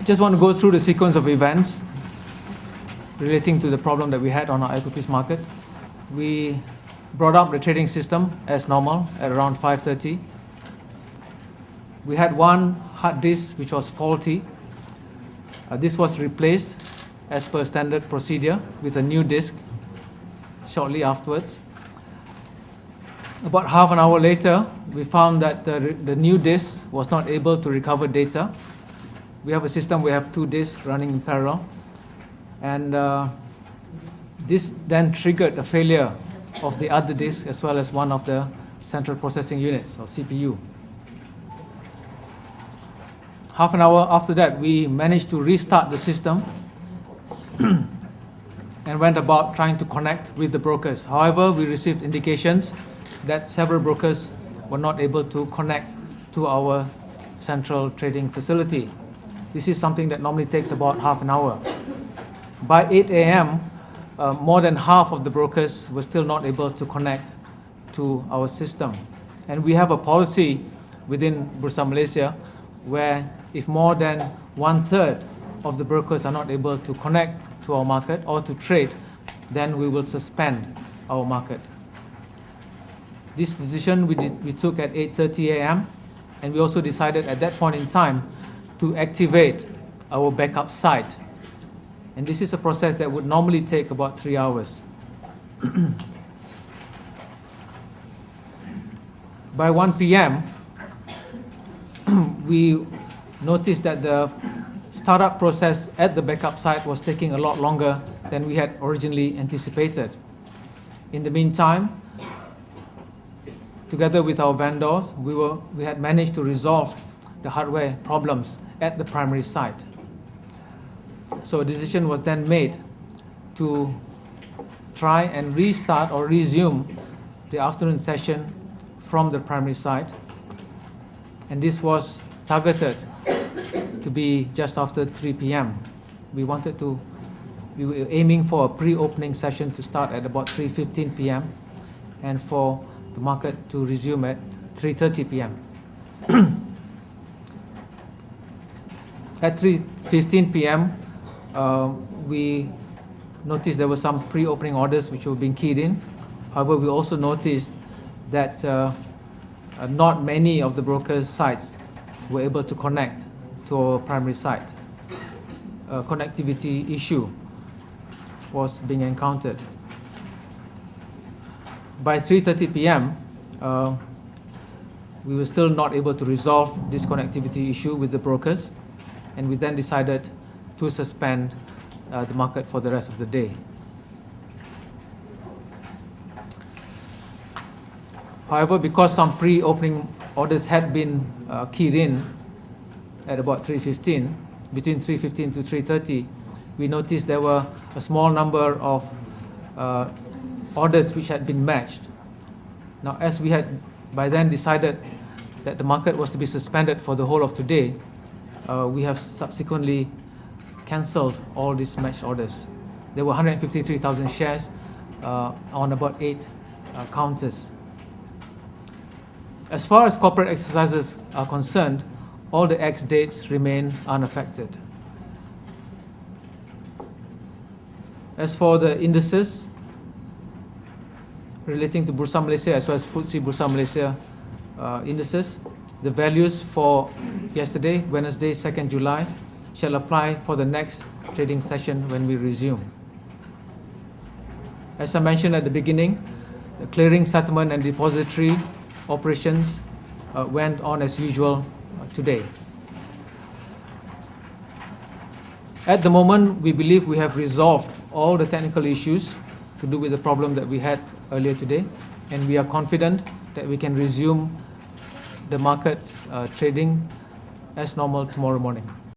just want to go through the sequence of events relating to the problem that we had on our equities market. We brought up the trading system as normal at around 5:30. We had one hard disk which was faulty. This was replaced as per standard procedure with a new disk shortly afterwards. About half an hour later, we found that the new disk was not able to recover data. We have a system, we have two disks running in parallel. And this then triggered a failure of the other disk as well as one of the central processing units, or CPU. Half an hour after that, we managed to restart the system and went about trying to connect with the brokers. However, we received indications that several brokers were not able to connect to our central trading facility. This is something that normally takes about half an hour. By 8 a.m., more than half of the brokers were still not able to connect to our system. And we have a policy within Bursa Malaysia where if more than 1/3 of the brokers are not able to connect to our market or to trade, then we will suspend our market. This decision we took at 8:30 a.m. and we also decided at that point in time to activate our backup site. And this is a process that would normally take about 3 hours. By 1 p.m., we noticed that the startup process at the backup site was taking a lot longer than we had originally anticipated. In the meantime, together with our vendors, we had managed to resolve the hardware problems at the primary site. So a decision was then made to try and restart or resume the afternoon session from the primary site. And this was targeted to be just after 3 p.m. We were aiming for a pre-opening session to start at about 3:15 p.m. and for the market to resume at 3:30 p.m. At 3:15 p.m., we noticed there were some pre-opening orders which were being keyed in. However, we also noticed that not many of the brokers' sites were able to connect to our primary site. A connectivity issue was being encountered. By 3:30 p.m., we were still not able to resolve this connectivity issue with the brokers, and we then decided to suspend the market for the rest of the day. However, because some pre-opening orders had been keyed in at about 3:15, between 3:15 to 3:30, we noticed there were a small number of orders which had been matched. Now, as we had by then decided that the market was to be suspended for the whole of today, we have subsequently cancelled all these matched orders. There were 153,000 shares on about 8 counters. As far as corporate exercises are concerned, all the X dates remain unaffected. As for the indices relating to Bursa Malaysia as well as FTSE Bursa Malaysia indices, the values for yesterday, Wednesday, 2nd July, shall apply for the next trading session when we resume. As I mentioned at the beginning, the clearing, settlement and depository operations went on as usual today. At the moment, we believe we have resolved all the technical issues to do with the problem that we had earlier today, and we are confident that we can resume the market's trading as normal tomorrow morning.